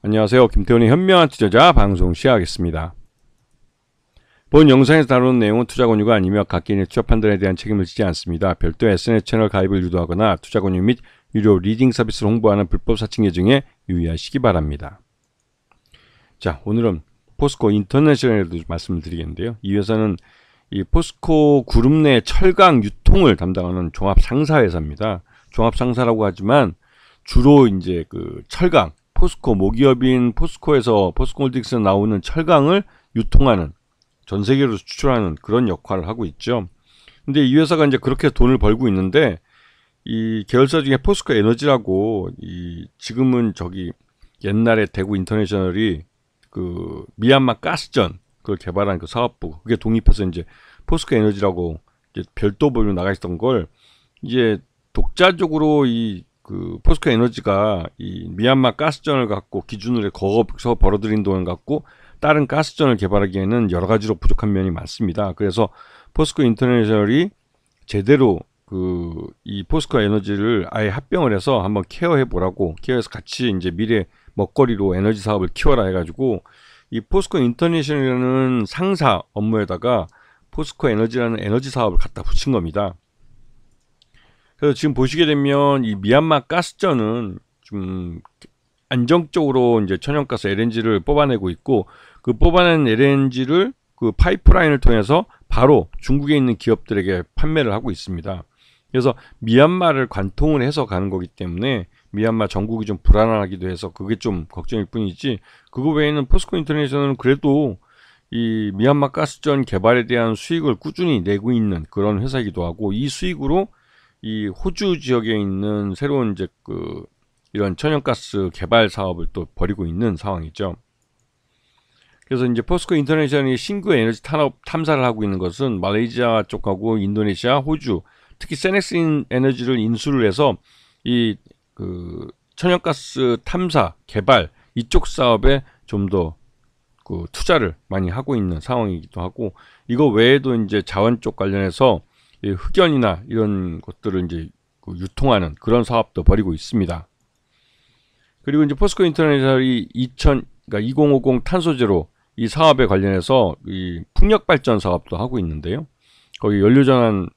안녕하세요. 김태훈의 현명한 투자자 방송 시작하겠습니다. 본 영상에서 다루는 내용은 투자 권유가 아니며 각개인의 투자 판단에 대한 책임을 지지 않습니다. 별도 SNS 채널 가입을 유도하거나 투자 권유 및 유료 리딩 서비스를 홍보하는 불법 사칭 계정에 유의하시기 바랍니다. 자, 오늘은 포스코 인터내셔널에 대해서 말씀을 드리겠는데요. 이 회사는 이 포스코 그룹 내 철강 유통을 담당하는 종합 상사 회사입니다. 종합 상사라고 하지만 주로 이제 그 철강 포스코 모기업인 포스코에서 포스코홀딩스에 나오는 철강을 유통하는 전 세계로 수출하는 그런 역할을 하고 있죠. 근데 이 회사가 이제 그렇게 돈을 벌고 있는데 이 계열사 중에 포스코 에너지라고 이 지금은 저기 옛날에 대구 인터내셔널이 그 미얀마 가스전 그걸 개발한 그 사업부 그게 독립해서 이제 포스코 에너지라고 이제 별도 법인으로 나가 있던 걸 이제 독자적으로 그 포스코 에너지가 이 미얀마 가스전을 갖고 기준으로 거기서 벌어들인 돈을 갖고 다른 가스전을 개발하기에는 여러 가지로 부족한 면이 많습니다. 그래서 포스코 인터내셔널이 제대로 이 포스코 에너지를 아예 합병을 해서 한번 케어해 보라고 케어해서 같이 이제 미래 먹거리로 에너지 사업을 키워라 해가지고 이 포스코 인터내셔널이라는 상사 업무에다가 포스코 에너지라는 에너지 사업을 갖다 붙인 겁니다. 그래서 지금 보시게 되면 이 미얀마 가스전은 좀 안정적으로 이제 천연가스 LNG를 뽑아내고 있고 그 뽑아낸 LNG를 그 파이프라인을 통해서 바로 중국에 있는 기업들에게 판매를 하고 있습니다. 그래서 미얀마를 관통을 해서 가는 거기 때문에 미얀마 정국이 좀 불안하기도 해서 그게 좀 걱정일 뿐이지 그거 외에는 포스코 인터내셔널은 그래도 이 미얀마 가스전 개발에 대한 수익을 꾸준히 내고 있는 그런 회사이기도 하고 이 수익으로 이 호주 지역에 있는 새로운 이제 이런 천연가스 개발 사업을 또 벌이고 있는 상황이죠. 그래서 이제 포스코 인터내셔널이 신규 에너지 탄업 탐사를 하고 있는 것은 말레이시아 쪽하고 인도네시아, 호주, 특히 세넥스 에너지를 인수를 해서 이 천연가스 탐사 개발 이쪽 사업에 좀 더 투자를 많이 하고 있는 상황이기도 하고 이거 외에도 이제 자원 쪽 관련해서 흑연이나 이런 것들을 이제 유통하는 그런 사업도 벌이고 있습니다. 그리고 이제 포스코 인터내셔널이 2050 탄소제로 이 사업에 관련해서 이 풍력 발전 사업도 하고 있는데요. 거기 연료전환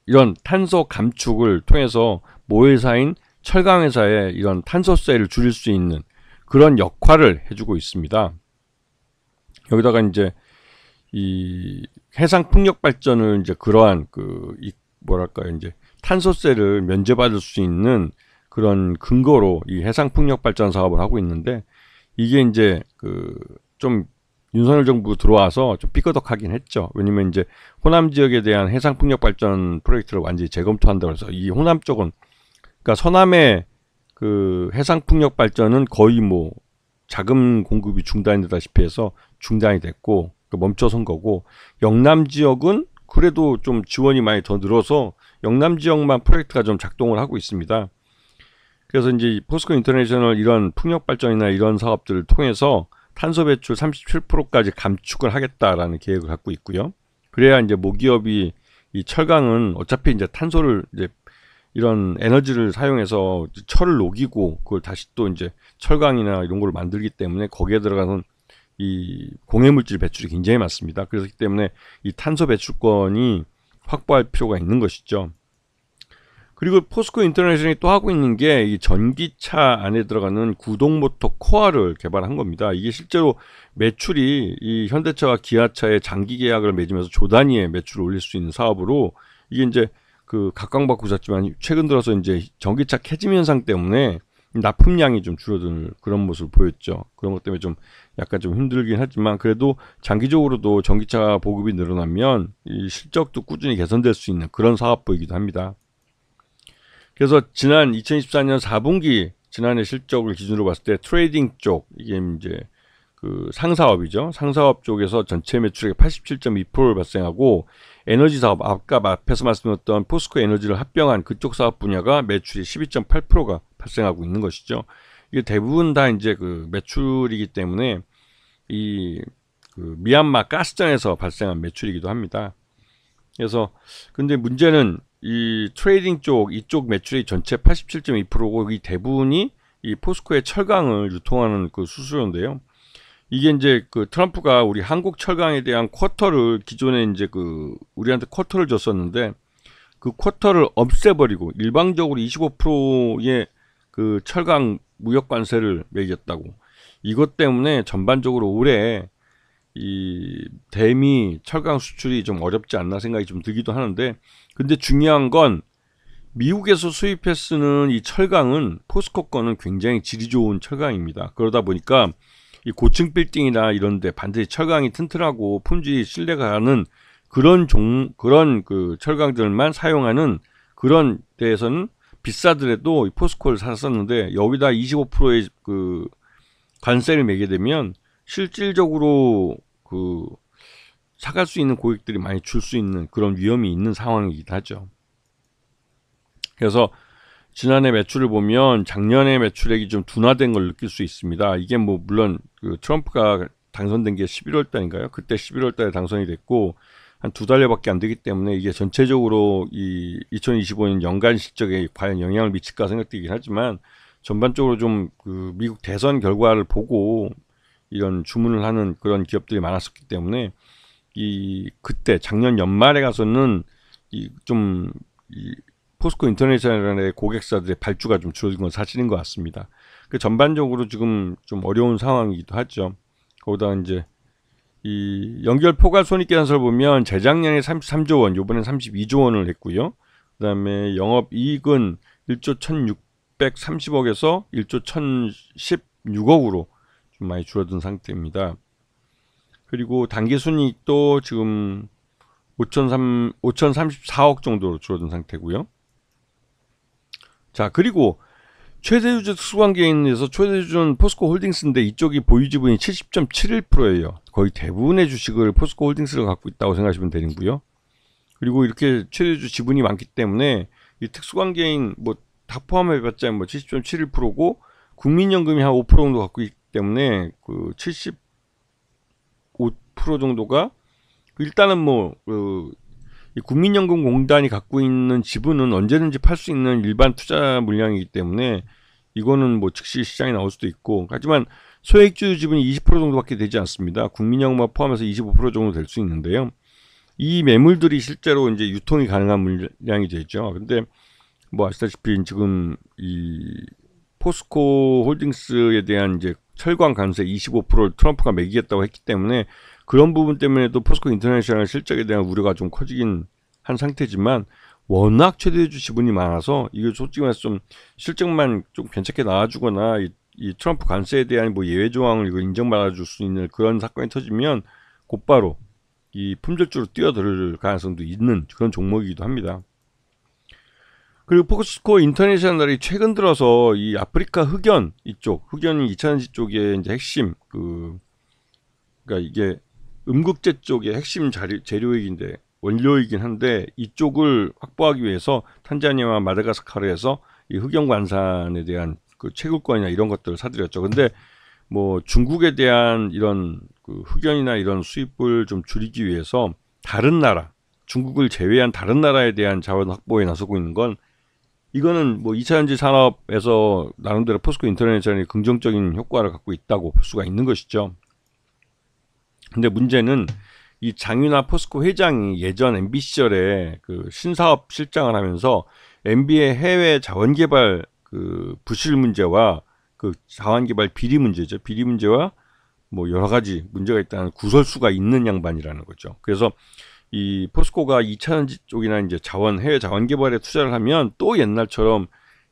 이런 탄소 감축을 통해서 모회사인 철강 회사의 이런 탄소세를 줄일 수 있는 그런 역할을 해주고 있습니다. 여기다가 이제 이 해상 풍력 발전을 이제 그러한 이제 탄소세를 면제받을 수 있는 그런 근거로 이 해상 풍력 발전 사업을 하고 있는데 이게 이제 좀 윤석열 정부 들어와서 좀 삐거덕하긴 했죠. 왜냐면 이제 호남 지역에 대한 해상 풍력 발전 프로젝트를 완전히 재검토한다고 해서 이 호남 쪽은 그러니까 서남의 해상 풍력 발전은 거의 자금 공급이 중단되다시피 해서 중단이 됐고 멈춰선 거고 영남 지역은 그래도 좀 지원이 많이 더 늘어서 영남 지역만 프로젝트가 좀 작동을 하고 있습니다. 그래서 이제 포스코 인터내셔널 이런 풍력 발전이나 이런 사업들을 통해서 탄소 배출 37%까지 감축을 하겠다라는 계획을 갖고 있고요. 그래야 이제 모기업이 이 철강은 어차피 이제 탄소를 이제 이런 에너지를 사용해서 철을 녹이고 그걸 다시 또 이제 철강이나 이런 걸 만들기 때문에 거기에 들어가는 이 공해물질 배출이 굉장히 많습니다. 그렇기 때문에 이 탄소 배출권이 확보할 필요가 있는 것이죠. 그리고 포스코 인터내셔널이 또 하고 있는 게 이 전기차 안에 들어가는 구동모터 코어를 개발한 겁니다. 이게 실제로 매출이 이 현대차와 기아차의 장기 계약을 맺으면서 조 단위의 매출을 올릴 수 있는 사업으로 이게 이제 각광받고 있었지만 최근 들어서 이제 전기차 캐즘 현상 때문에 납품량이 좀 줄어드는 그런 모습을 보였죠. 그런 것 때문에 좀 약간 좀 힘들긴 하지만 그래도 장기적으로도 전기차 보급이 늘어나면 이 실적도 꾸준히 개선될 수 있는 그런 사업부이기도 합니다. 그래서 지난 2024년 4분기 지난해 실적을 기준으로 봤을 때 트레이딩 쪽 이게 이제 상사업이죠. 상사업 쪽에서 전체 매출액의 87.2%를 발생하고 에너지 사업 아까 앞에서 말씀드렸던 포스코 에너지를 합병한 그쪽 사업 분야가 매출이 12.8%가 발생하고 있는 것이죠. 이게 대부분 다 이제 매출이기 때문에 미얀마 가스전에서 발생한 매출이기도 합니다. 그래서 근데 문제는 이 트레이딩 쪽 이쪽 매출이 전체 87.2%고 이 대부분이 이 포스코의 철강을 유통하는 그 수수료인데요. 이게 이제 그 트럼프가 우리 한국 철강에 대한 쿼터를 기존에 이제 그 우리한테 쿼터를 줬었는데 그 쿼터를 없애버리고 일방적으로 25%의 그 철강 무역 관세를 매겼다고. 이것 때문에 전반적으로 올해 이 대미 철강 수출이 좀 어렵지 않나 생각이 좀 들기도 하는데, 근데 중요한 건 미국에서 수입해 쓰는 이 철강은 포스코 거는 굉장히 질이 좋은 철강입니다. 그러다 보니까 이 고층 빌딩이나 이런 데 반드시 철강이 튼튼하고 품질이 신뢰가 가는 그런 그 철강들만 사용하는 그런 데에서는 비싸더라도 포스코를 샀었는데, 여기다 25%의 그 관세를 매게 되면 실질적으로 그 사갈 수 있는 고객들이 많이 줄 수 있는 그런 위험이 있는 상황이기도 하죠. 그래서 지난해 매출을 보면 작년에 매출액이 좀 둔화된 걸 느낄 수 있습니다. 이게 뭐 물론 그 트럼프가 당선된 게 11월 달인가요? 그때 11월 달에 당선이 됐고 한 두 달여밖에 안 되기 때문에 이게 전체적으로 이 2025년 연간 실적에 과연 영향을 미칠까 생각되긴 하지만, 전반적으로 좀 그 미국 대선 결과를 보고 이런 주문을 하는 그런 기업들이 많았었기 때문에 이 그때 작년 연말에 가서는 이 포스코 인터내셔널의 고객사들의 발주가 좀 줄어든 건 사실인 것 같습니다. 그 전반적으로 지금 좀 어려운 상황이기도 하죠. 거기다 이제 이 연결 포괄 손익계산서를 보면 재작년에 33조 원, 요번엔 32조 원을 했고요. 그다음에 영업 이익은 1조 1,630억에서 1조 1,016억으로 좀 많이 줄어든 상태입니다. 그리고 당기순이익도 지금 5,034억 정도로 줄어든 상태고요. 자, 그리고 최대주주 특수관계인에서 최대주주는 포스코 홀딩스인데 이쪽이 보유지분이 70.71%예요. 거의 대부분의 주식을 포스코 홀딩스가 갖고 있다고 생각하시면 되는고요. 그리고 이렇게 최대주주 지분이 많기 때문에 이 특수관계인 뭐 다 포함해봤자 뭐 70.71%고 국민연금이 한 5% 정도 갖고 있기 때문에 그 75% 정도가 일단은 이 국민연금공단이 갖고 있는 지분은 언제든지 팔 수 있는 일반 투자 물량이기 때문에 이거는 뭐 즉시 시장에 나올 수도 있고, 하지만 소액주주 지분이 20% 정도밖에 되지 않습니다. 국민연금만 포함해서 25% 정도 될 수 있는데요. 이 매물들이 실제로 이제 유통이 가능한 물량이 되죠. 근데 뭐 아시다시피 지금 이 포스코 홀딩스에 대한 이제 철강 관세 25%를 트럼프가 매기겠다고 했기 때문에 그런 부분 때문에도 포스코 인터내셔널 실적에 대한 우려가 좀 커지긴 한 상태지만, 워낙 최대주 지분이 많아서 이게 솔직히 말해서 좀 실적만 좀 괜찮게 나와주거나 이 트럼프 관세에 대한 뭐 예외 조항을 이거 인정받아줄 수 있는 그런 사건이 터지면 곧바로 이 품절주로 뛰어들 가능성도 있는 그런 종목이기도 합니다. 그리고 포스코 인터내셔널이 최근 들어서 이 아프리카 흑연이 2차전지 쪽에 이제 핵심 그러니까 이게 음극재 쪽의 핵심 재료이긴데 원료이긴 한데, 이쪽을 확보하기 위해서 탄자니아와 마다가스카르에서 이 흑연 관산에 대한 그 채굴권이나 이런 것들을 사들였죠. 근데 뭐 중국에 대한 이런 그 흑연이나 이런 수입을 좀 줄이기 위해서 다른 나라, 중국을 제외한 다른 나라에 대한 자원 확보에 나서고 있는 건, 이거는 뭐 2차전지 산업에서 나름대로 포스코 인터내셔널이 긍정적인 효과를 갖고 있다고 볼 수가 있는 것이죠. 근데 문제는 이 장윤아 포스코 회장이 예전 MB 시절에 그 신사업 실장을 하면서 MB의 해외 자원개발 그 부실 문제와 그 자원개발 비리 문제죠. 비리 문제와 뭐 여러 가지 문제가 있다는 구설수가 있는 양반이라는 거죠. 그래서 이 포스코가 2차전지 쪽이나 이제 해외 자원개발에 투자를 하면 또 옛날처럼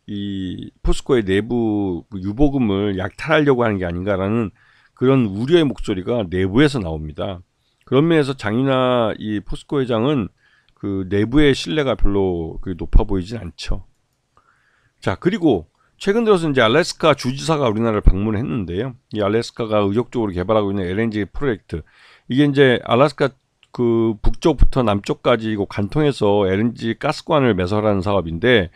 이 포스코의 내부 유보금을 약탈하려고 하는 게 아닌가라는 그런 우려의 목소리가 내부에서 나옵니다. 그런 면에서 장윤아 이 포스코 회장은 그 내부의 신뢰가 별로 높아 보이진 않죠. 자, 그리고 최근 들어서 이제 알래스카 주지사가 우리나라를 방문했는데요. 이 알래스카가 의욕적으로 개발하고 있는 LNG 프로젝트, 이게 이제 알래스카 그 북쪽부터 남쪽까지 관통해서 LNG 가스관을 매설하는 사업인데,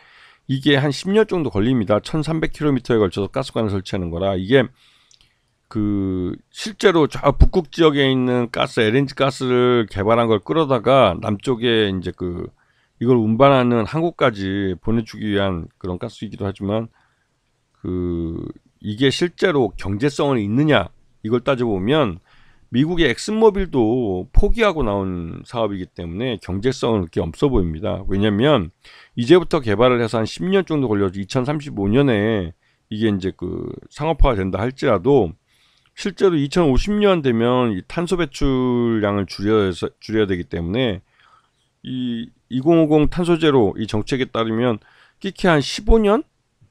이게 한 10년 정도 걸립니다. 1300km에 걸쳐서 가스관을 설치하는 거라, 이게 그 실제로 저 북극 지역에 있는 LNG 가스를 개발한 걸 끌어다가 남쪽에 이제 이걸 운반하는 한국까지 보내주기 위한 그런 가스이기도 하지만, 이게 실제로 경제성은 있느냐 이걸 따져보면 미국의 엑슨모빌도 포기하고 나온 사업이기 때문에 경제성은 그렇게 없어 보입니다. 왜냐면 이제부터 개발을 해서 한 10년 정도 걸려서 2035년에 이게 이제 상업화가 된다 할지라도 실제로 2050년 되면 이 탄소 배출량을 줄여야 되기 때문에 이 2050 탄소 제로 이 정책에 따르면 끼케 한 15년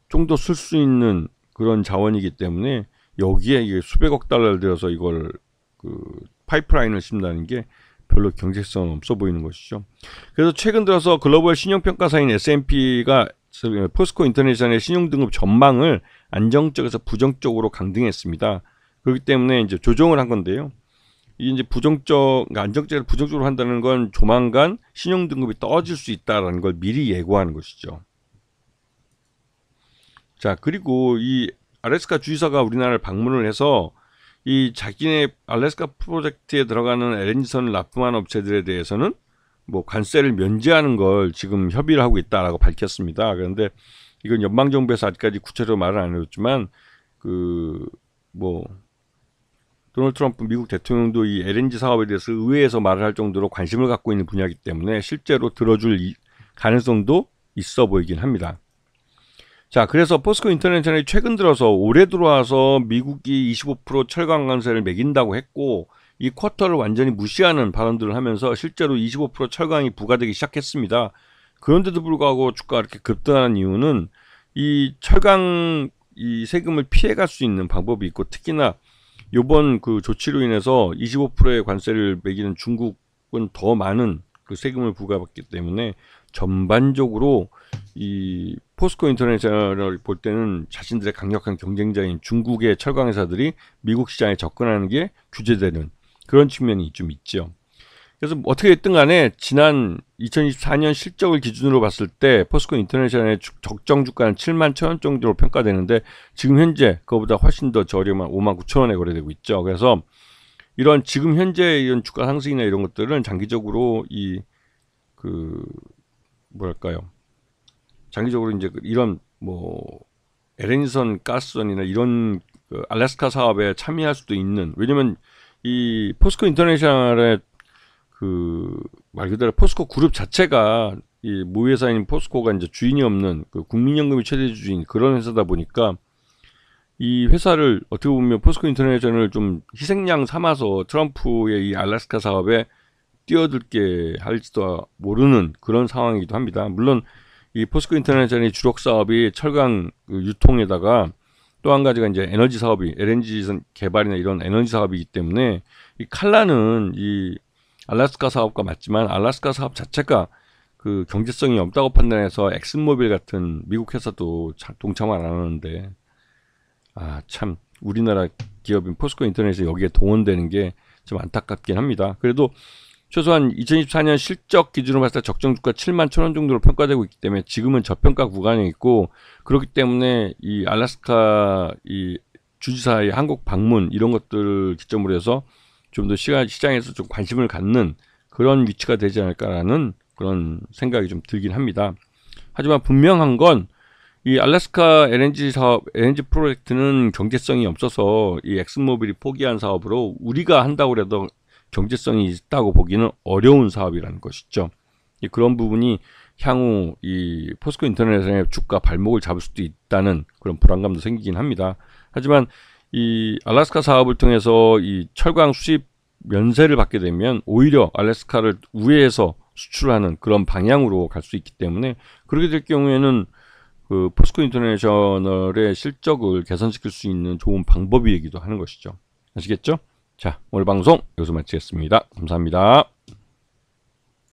정도 쓸 수 있는 그런 자원이기 때문에 여기에 이게 수백억 달러를 들여서 이걸 파이프라인을 심는다는 게 별로 경제성은 없어 보이는 것이죠. 그래서 최근 들어서 글로벌 신용평가사인 S&P가 포스코 인터내셔널의 신용등급 전망을 안정적에서 부정적으로 강등했습니다. 그렇기 때문에 이제 조정을 한 건데요. 이 이제 안정적에서 부정적으로 한다는 건 조만간 신용등급이 떨어질 수 있다라는 걸 미리 예고하는 것이죠. 자, 그리고 이 알래스카 주지사가 우리나라를 방문을 해서 이 자기네 알래스카 프로젝트에 들어가는 LNG선을 납품하는 업체들에 대해서는 뭐 관세를 면제하는 걸 지금 협의를 하고 있다라고 밝혔습니다. 그런데 이건 연방정부에서 아직까지 구체적으로 말을 안 해줬지만 도널드 트럼프 미국 대통령도 이 LNG 사업에 대해서 의회에서 말을 할 정도로 관심을 갖고 있는 분야이기 때문에 실제로 들어줄 가능성도 있어 보이긴 합니다. 자, 그래서 포스코 인터내셔널이 최근 들어서 올해 들어와서 미국이 25% 철강 관세를 매긴다고 했고 이 쿼터를 완전히 무시하는 발언들을 하면서 실제로 25% 철강이 부과되기 시작했습니다. 그런데도 불구하고 주가가 이렇게 급등하는 이유는 이 철강 이 세금을 피해갈 수 있는 방법이 있고 특히나 이번 조치로 인해서 25%의 관세를 매기는 중국은 더 많은 세금을 부과받기 때문에 전반적으로 이 포스코 인터내셔널을 볼 때는 자신들의 강력한 경쟁자인 중국의 철강 회사들이 미국 시장에 접근하는 게 규제되는 그런 측면이 좀 있죠. 그래서 어떻게 됐든 간에 지난 2024년 실적을 기준으로 봤을 때 포스코 인터내셔널의 적정 주가는 71,000원 정도로 평가되는데 지금 현재 그거보다 훨씬 더 저렴한 59,000원에 거래되고 있죠. 그래서 이런 지금 현재 이런 주가 상승이나 이런 것들은 장기적으로 장기적으로 이제 이런 LNG선, 가스선이나 이런 알래스카 사업에 참여할 수도 있는, 왜냐면 이 포스코 인터내셔널의 말 그대로 포스코 그룹 자체가 이 모회사인 포스코가 이제 주인이 없는 국민연금이 최대 주주인 그런 회사다 보니까 이 회사를 어떻게 보면 포스코 인터내셔널을 좀 희생양 삼아서 트럼프의 이 알래스카 사업에 뛰어들게 할지도 모르는 그런 상황이기도 합니다. 물론 이 포스코 인터내셔널의 주력 사업이 철강 유통에다가 또 한 가지가 이제 에너지 사업이 LNG 개발이나 이런 에너지 사업이기 때문에 이 칼라는 이 알래스카 사업과 맞지만 알래스카 사업 자체가 경제성이 없다고 판단해서 엑슨모빌 같은 미국 회사도 동참을 안 하는데 참 우리나라 기업인 포스코 인터내셔널이 여기에 동원되는 게 좀 안타깝긴 합니다. 그래도 최소한 2024년 실적 기준으로 봤을 때 적정 주가 71,000원 정도로 평가되고 있기 때문에 지금은 저평가 구간에 있고, 그렇기 때문에 이 알래스카 이 주지사의 한국 방문 이런 것들을 기점으로 해서 좀 더 시장에서 좀 관심을 갖는 그런 위치가 되지 않을까라는 그런 생각이 좀 들긴 합니다. 하지만 분명한 건 이 알래스카 LNG 사업, LNG 프로젝트는 경제성이 없어서 이 엑슨모빌이 포기한 사업으로 우리가 한다고 해도 경제성이 있다고 보기는 어려운 사업이라는 것이죠. 그런 부분이 향후 이 포스코 인터내셔널의 주가 발목을 잡을 수도 있다는 그런 불안감도 생기긴 합니다. 하지만 이 알래스카 사업을 통해서 이 철강 수입 면세를 받게 되면 오히려 알래스카를 우회해서 수출하는 그런 방향으로 갈 수 있기 때문에 그렇게 될 경우에는 포스코 인터내셔널의 실적을 개선시킬 수 있는 좋은 방법이기도 하는 것이죠. 아시겠죠? 자, 오늘 방송 여기서 마치겠습니다. 감사합니다.